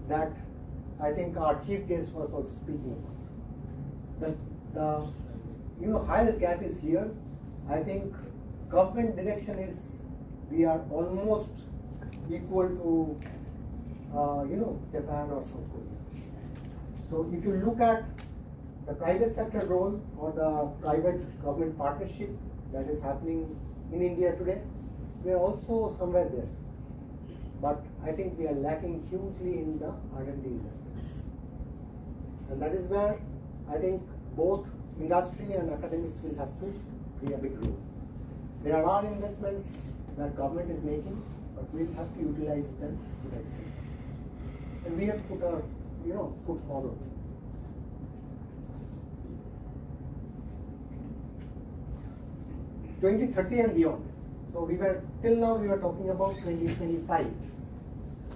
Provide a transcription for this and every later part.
that I think our chief guest was also speaking about. The highest gap is here. I think government direction is we are almost equal to Japan or South Korea. So if you look at the private sector role or the private government partnership that is happening in India today, we are also somewhere there. But I think we are lacking hugely in the R&D investments. And that is where I think both industry and academics will have to play a big role. There are investments that government is making, but we'll have to utilize them to the extent. And we have to put our foot forward. (2030) and beyond. So till now we were talking about 2025.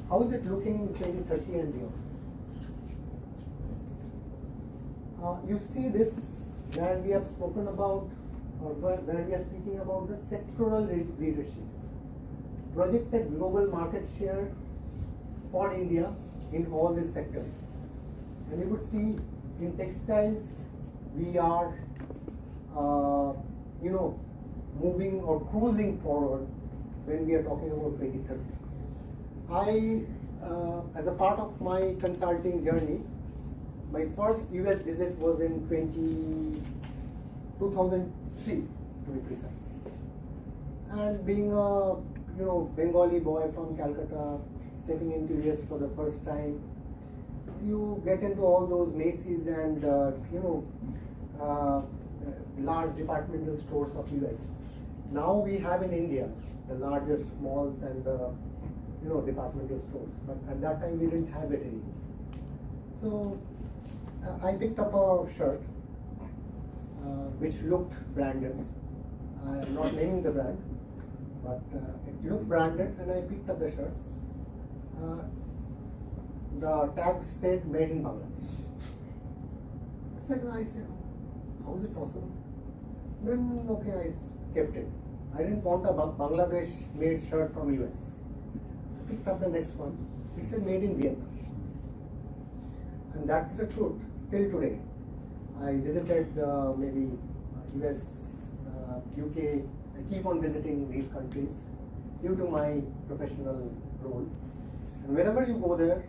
How is it looking in 2030 and beyond? You see this where we have spoken about, or where we are speaking about the sectoral leadership. Projected global market share for India in all these sectors. And you would see in textiles we are moving or cruising forward when we are talking about 2030. As a part of my consulting journey, my first US visit was in 2003 to be precise. And being a Bengali boy from Calcutta, stepping into US for the first time, you get into all those Macy's and large departmental stores of US. Now we have in India the largest malls and departmental stores, but at that time we didn't have it anymore. So I picked up a shirt which looked branded. I am not naming the brand, but it looked branded, and I picked up the shirt. The tag said "Made in Bangladesh." I said, how is it possible? Then okay, I kept it. I didn't want a Bangladesh made shirt from US. I picked up the next one. It said "Made in Vietnam." And that's the truth till today. I visited maybe US, UK. I keep on visiting these countries due to my professional role. And whenever you go there,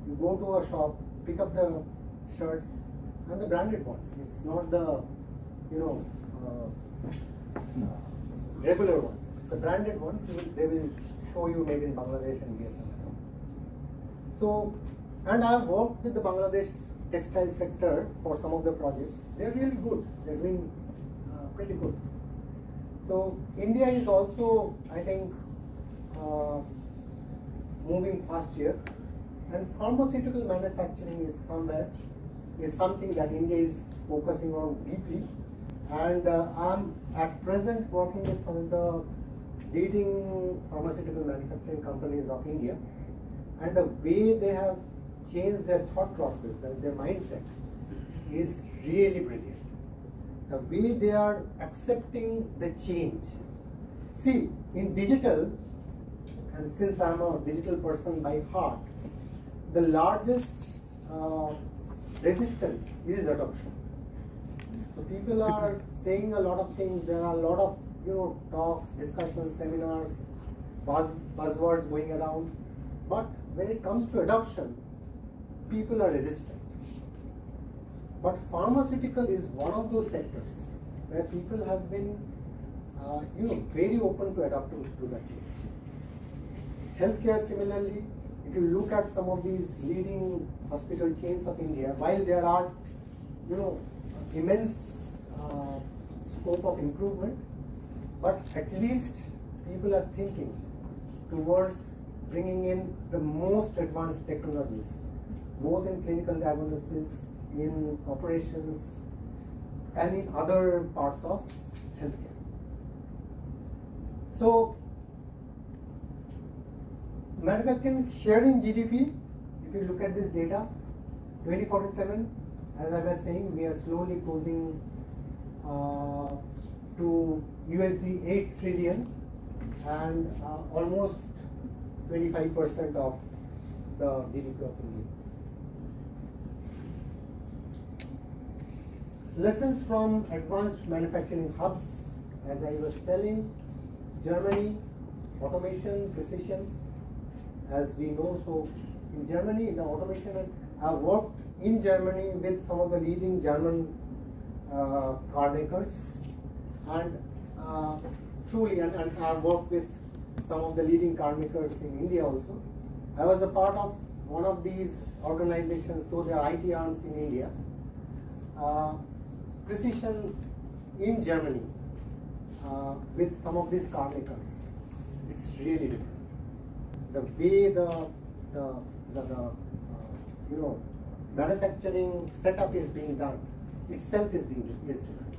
you go to a shop, pick up the shirts and the branded ones. It's not the regular ones. The branded ones, they will show you made in Bangladesh and Vietnam. So, and I have worked with the Bangladesh textile sector for some of the projects. They're really good. They're doing pretty good. So, India is also, I think, moving fast here. And pharmaceutical manufacturing is something that India is focusing on deeply. And I'm at present working with some of the leading pharmaceutical manufacturing companies of India. And the way they have changed their thought process, their mindset, is really brilliant. The way they are accepting the change. See, in digital, and since I'm a digital person by heart, the largest resistance is adoption. So people are saying a lot of things. There are a lot of talks, discussions, seminars, buzzwords going around. But when it comes to adoption, people are resistant. But pharmaceutical is one of those sectors where people have been, very open to adapting to that change. Healthcare, similarly, if you look at some of these leading hospital chains of India, while there are, immense scope of improvement, but at least people are thinking towards bringing in the most advanced technologies, both in clinical diagnosis, in operations, and in other parts of healthcare. So, manufacturing share in GDP, if you look at this data, 2047, as I was saying, we are slowly closing to USD 8 trillion and almost 25% of the GDP of India. Lessons from advanced manufacturing hubs. As I was telling, Germany, automation, precision, as we know. So in Germany, the automation, I worked in Germany with some of the leading German car makers, and truly, and I worked with some of the leading car makers in India also. I was a part of one of these organizations, though they are IT arms in India. Precision in Germany with some of these car makers, it's really different. The way the manufacturing setup is being done itself is different.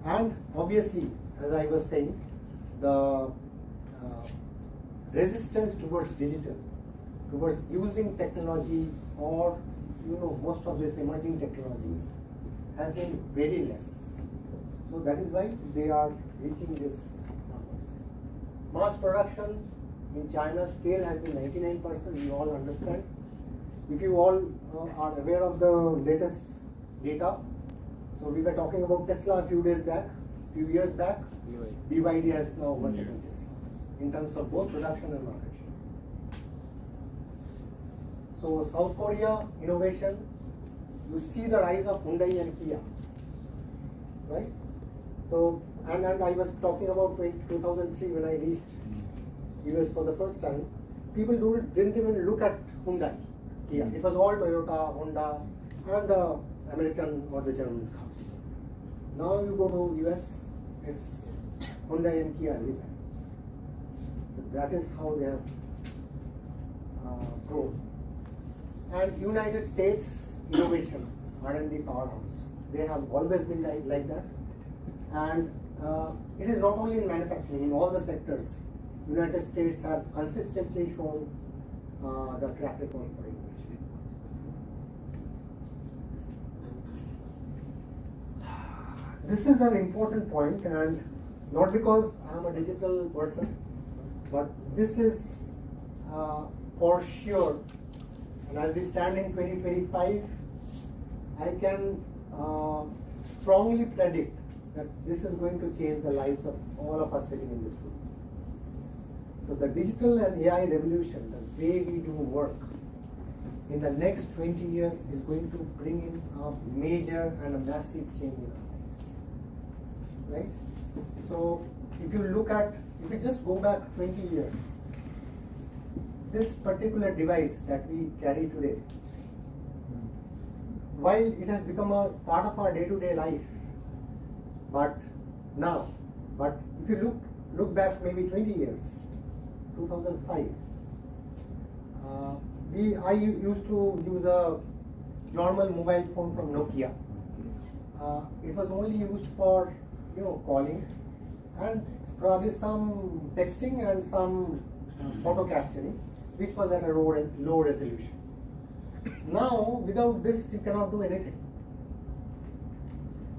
And obviously, as I was saying, the resistance towards digital, towards using technology, or most of these emerging technologies, has been very less. So that is why they are reaching this numbers. Mass production in China scale has been 99%, we all understand. If you all are aware of the latest data, so we were talking about Tesla a few years back, BYD has now overtaken Tesla in terms of both production and market share. So South Korea innovation, you see the rise of Hyundai and Kia, right? So, and I was talking about 2003 when I reached US for the first time. People didn't even look at Hyundai, Kia. It was all Toyota, Honda, and the American or the German cars. Now you go to US, it's Hyundai and Kia everywhere. So that is how they have grown. And United States innovation, R&D powerhouse. They have always been like that. And it is not only in manufacturing, in all the sectors, United States have consistently shown the track record for innovation. This is an important point, and not because I am a digital person, but this is for sure. And as we stand in 2025, I can strongly predict that this is going to change the lives of all of us sitting in this room. So the digital and AI revolution, the way we do work, in the next 20 years is going to bring in a major and a massive change in our lives. Right? So if you just go back 20 years, this particular device that we carry today, while it has become a part of our day-to-day life, but if you look back maybe 20 years, 2005, I used to use a normal mobile phone from Nokia. It was only used for calling and probably some texting and some photo capturing, which was at a low resolution. Now, without this, you cannot do anything.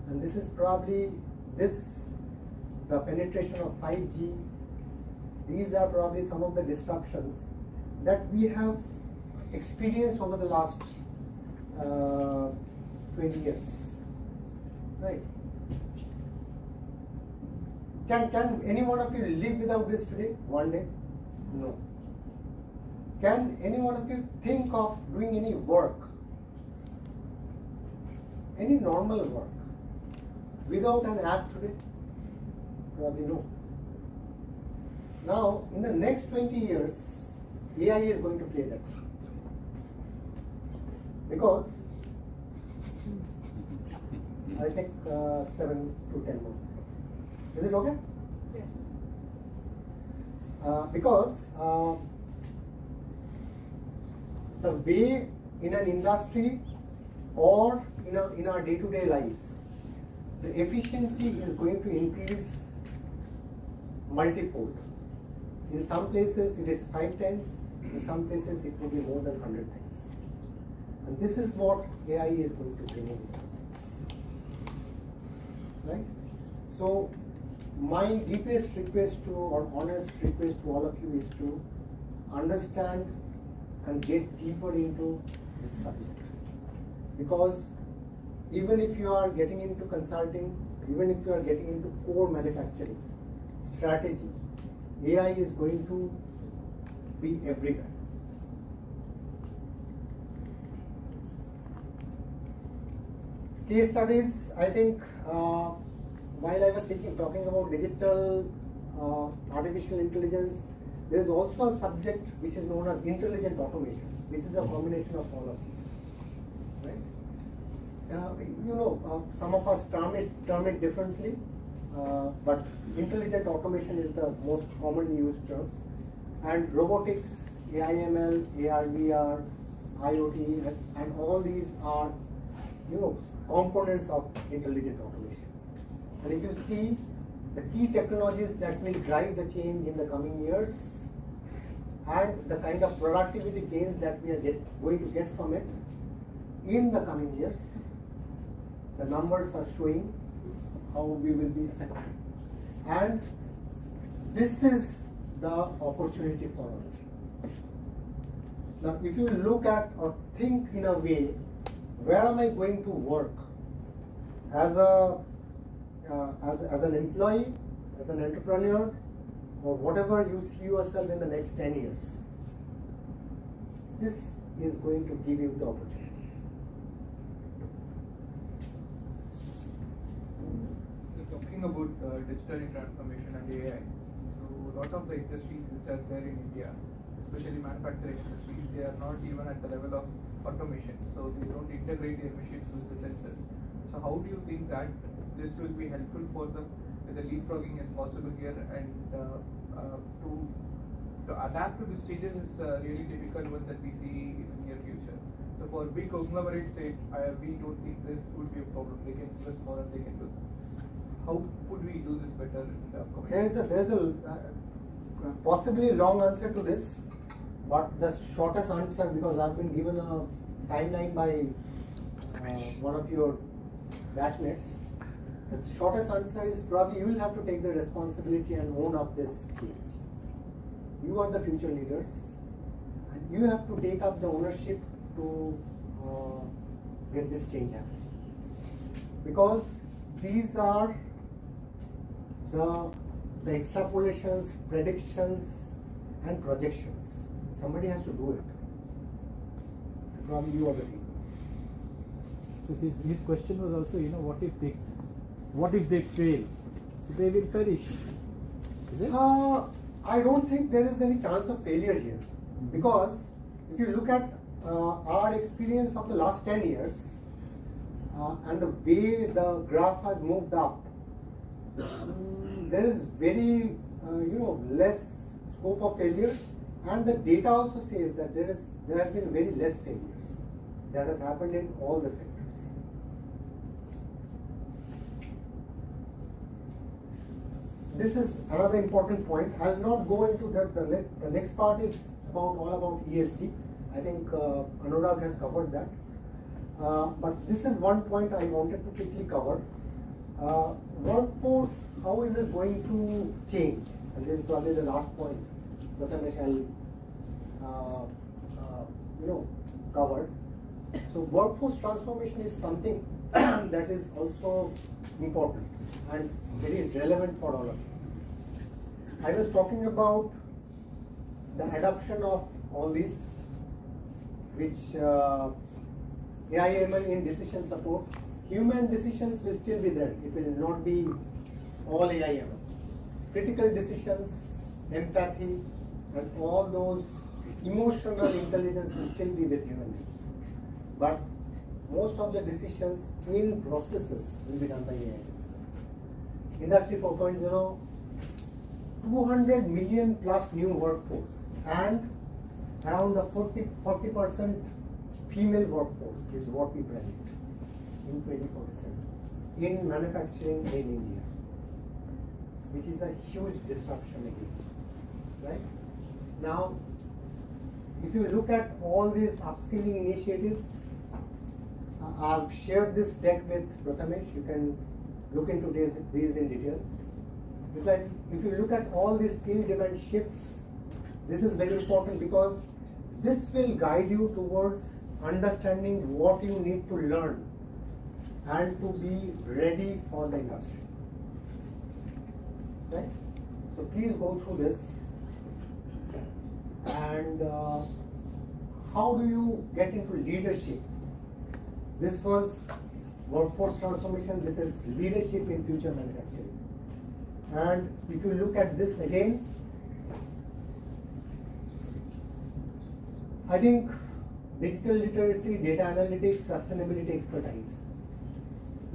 And this is probably the penetration of 5G. These are probably some of the disruptions that we have experienced over the last 20 years. Right? Can any one of you live without this today, one day? No. Can any one of you think of doing any work, any normal work, without an app today? Probably no. Now, in the next 20 years, AI is going to play that role. Because I think 7 to 10 more. Is it okay? Yes. Because the way in an industry or in our day-to-day lives, the efficiency is going to increase multifold. In some places it is 5 times, in some places it will be more than 100 times. And this is what AI is going to bring in. Right? So my deepest request to, or honest request to all of you is to understand and get deeper into this subject. Because even if you are getting into consulting, even if you are getting into core manufacturing, strategy, AI is going to be everywhere. Case studies, I think, while I was talking about digital artificial intelligence, there is also a subject which is known as intelligent automation, which is a combination of all of these, right? Some of us term it differently, but intelligent automation is the most commonly used term. And robotics, AI/ML, AR/VR, IoT, and all these are, components of intelligent automation. And if you see the key technologies that will drive the change in the coming years and the kind of productivity gains that we are going to get from it in the coming years, the numbers are showing how we will be affected. And this is the opportunity for us. Now, if you look at or think in a way, where am I going to work as an employee, as an entrepreneur, or whatever you see yourself in the next 10 years, this is going to give you the opportunity. So talking about digital transformation and AI, so a lot of the industries which are there in India, especially manufacturing industries, they are not even at the level of automation, so they don't integrate their machines with the sensors. So how do you think that this will be helpful for them, with the leapfrogging is possible here, and to adapt to these changes is a really difficult one that we see in the near future. So for big conglomerates, we don't think this would be a problem. They can invest more and they can do this. How could we do this better in the upcoming? There is a possibly long answer to this, but the shortest answer, because I've been given a timeline by one of your batchmates, the shortest answer is probably you will have to take the responsibility and own up this change. You are the future leaders, and you have to take up the ownership to get this change happening. Because these are the extrapolations, predictions, and projections. Somebody has to do it. Probably you are the people. So his question was also, what if they fail? They will perish. Is it? I don't think there is any chance of failure here, because if you look at our experience of the last 10 years and the way the graph has moved up, there is very less scope of failure, and the data also says that there has been very less failures. That has happened in all the sectors. This is another important point. I'll not go into that. The next part is all about ESG. I think Anurag has covered that. But this is one point I wanted to quickly cover. Workforce, how is it going to change? And this is probably the last point Prashanth shall cover. So workforce transformation is something that is also important and very relevant for all of you. I was talking about the adoption of all these, which AI/ML in decision support. Human decisions will still be there. It will not be all AI/ML. Critical decisions, empathy, and all those emotional intelligence will still be with human beings. But most of the decisions in processes will be done by AI. Industry 4.0, 200 million plus new workforce, and around the 40% female workforce is what we predict in 2047 in manufacturing in India, which is a huge disruption again. Right? Now, if you look at all these upskilling initiatives, I've shared this deck with Prathamesh. You can look into these in details. It's like if you look at all these skill demand shifts, this is very important because this will guide you towards understanding what you need to learn and to be ready for the industry. Right? So please go through this. And how do you get into leadership? This was workforce transformation, this is leadership in future manufacturing. And if you look at this again, I think digital literacy, data analytics, sustainability expertise,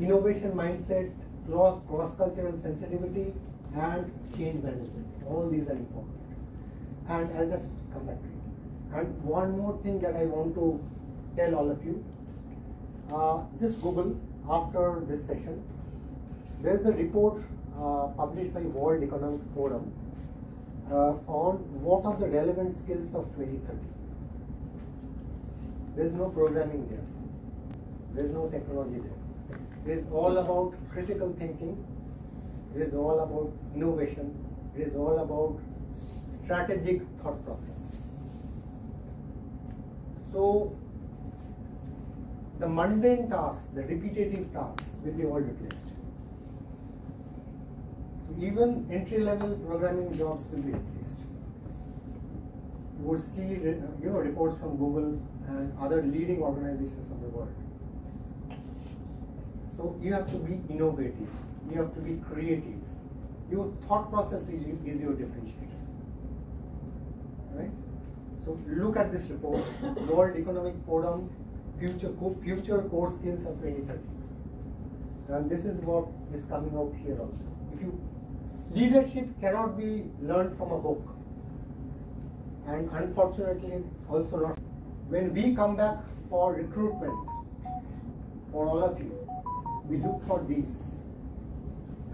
innovation mindset, cross-cultural sensitivity, and change management. All these are important. And I'll just come back to you. And one more thing that I want to tell all of you. Just Google after this session. There is a report published by World Economic Forum on what are the relevant skills of 2030. There is no programming there. There is no technology there. It is all about critical thinking. It is all about innovation. It is all about strategic thought process. So the mundane tasks, the repetitive tasks will be all replaced. So even entry-level programming jobs will be replaced. You would see, reports from Google and other leading organizations of the world. So you have to be innovative. You have to be creative. Your thought process is your differentiator. Right? So look at this report, World Economic Forum, Future Core Skills of 2030. And this is what is coming out here also. Leadership cannot be learned from a book. And unfortunately, also not. When we come back for recruitment, for all of you, we look for these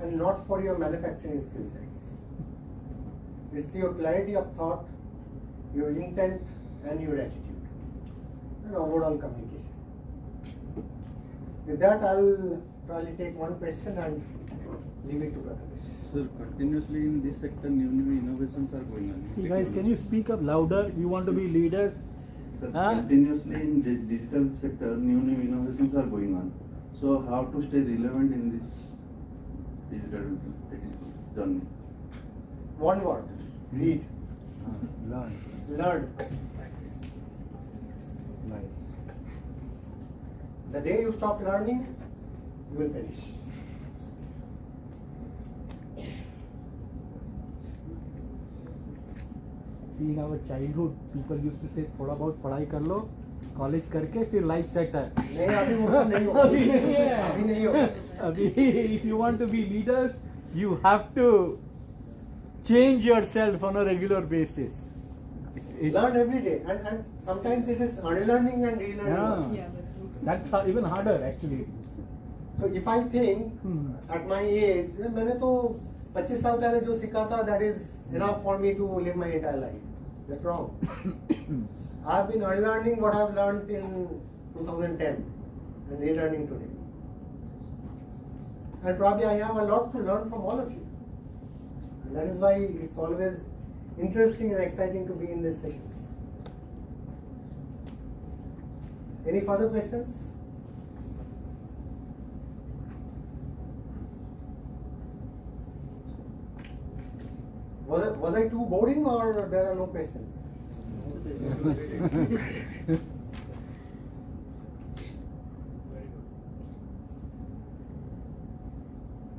and not for your manufacturing skill sets. It's your clarity of thought, your intent, and your attitude, and overall communication. With that, I'll probably take one question and leave it to Brother. Sir, continuously in this sector, new innovations are going on. You guys, can you speak up louder? You want to be leaders? Sir, continuously in the digital sector, new innovations are going on. So how to stay relevant in this digital journey? One word: read. Learn. Learn. Right. The day you stop learning, you will perish. See, in our childhood, people used to say, थोड़ा बहुत पढ़ाई कर लो, college करके फिर life set है. नहीं, अभी वो नहीं होगा. अभी नहीं है. अभी नहीं होगा. अभी, if you want to be leaders, you have to change yourself on a regular basis. Learn every day, and sometimes it is unlearning and relearning. Yeah, that's even harder actually. So if I think at my age, मैंने तो 25 साल पहले जो सीखा था, that is enough for me to live my entire life. That's wrong. I've been unlearning what I've learned in 2010 and relearning today. And probably I have a lot to learn from all of you. And that is why it's always interesting and exciting to be in these sessions. Any further questions? Was I too boring, or there are no questions?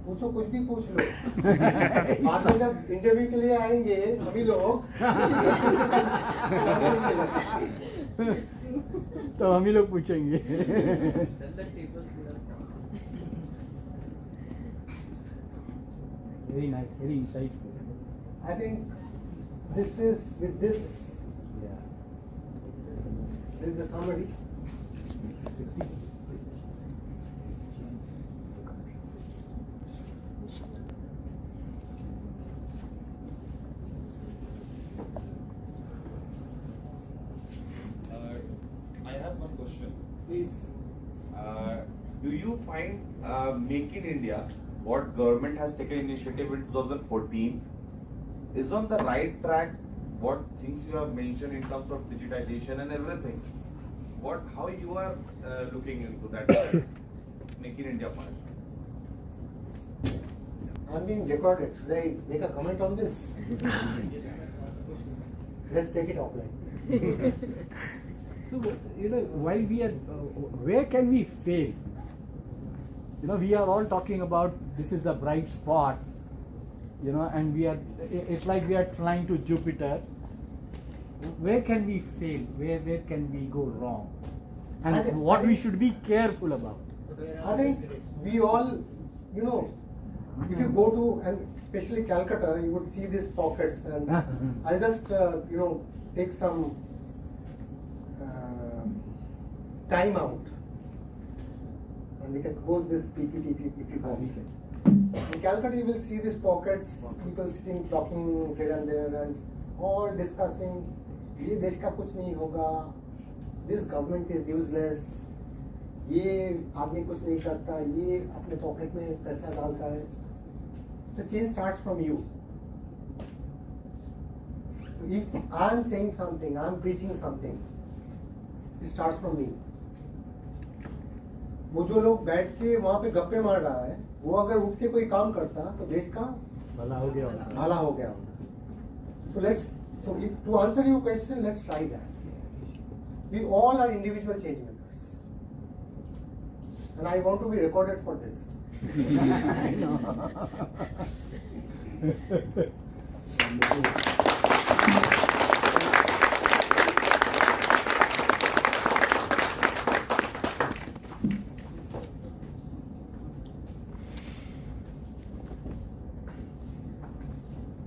पूछो, कुछ भी पूछ लो. बाद में जब interview के लिए आएंगे अभी लोग तो हम ही लोग पूछेंगे. Very nice, very insightful. I think this is with this. Yeah. This is the summary. I have one question. Please. Do you find Make in India, what government has taken initiative in 2014, is on the right track what things you have mentioned in terms of digitization and everything, how you are looking into that Make in India part? I'm being recorded. Should I make a comment on this? Let's take it offline. So, while we are, where can we fail? We are all talking about this is the bright spot, and it's like we are flying to Jupiter. Where can we fail? Where can we go wrong? And what we should be careful about? I think we all, if you go to, and especially Calcutta, you would see these pockets, and I'll just, take some time out, and we can close this PPT if you want. In Calcutta, you will see these pockets, people sitting, talking here and there, and all discussing, ये देश का कुछ नहीं होगा, this government is useless, ये आदमी कुछ नहीं करता, ये अपने पॉकेट में पैसा डालता है. The change starts from you. So if I am saying something, I am preaching something, it starts from me. वो जो लोग बैठ के वहाँ पे गप्पे मार रहा है, वो अगर उठ के कोई काम करता तो देश का भला हो गया होगा. So to answer your question, let's try that. We all are individual change makers, and I want to be recorded for this. I know.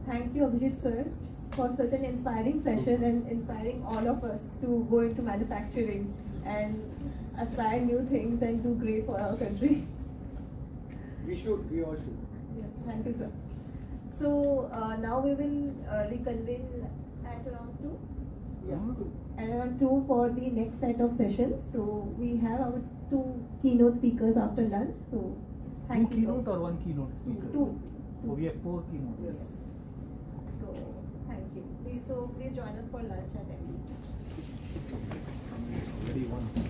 Thank you, Abhijit sir, for such an inspiring session and inspiring all of us to go into manufacturing and aspire new things and do great for our country. We all should. Yes, thank you, sir. So now we will reconvene at around 2. Yeah. At around 2 for the next set of sessions. So we have our 2 keynote speakers after lunch. So thank you. Keynote or 1 keynote speaker? 2. Oh, we have 4 keynotes. Yes. So thank you. Please join us for lunch at 10. Already 1.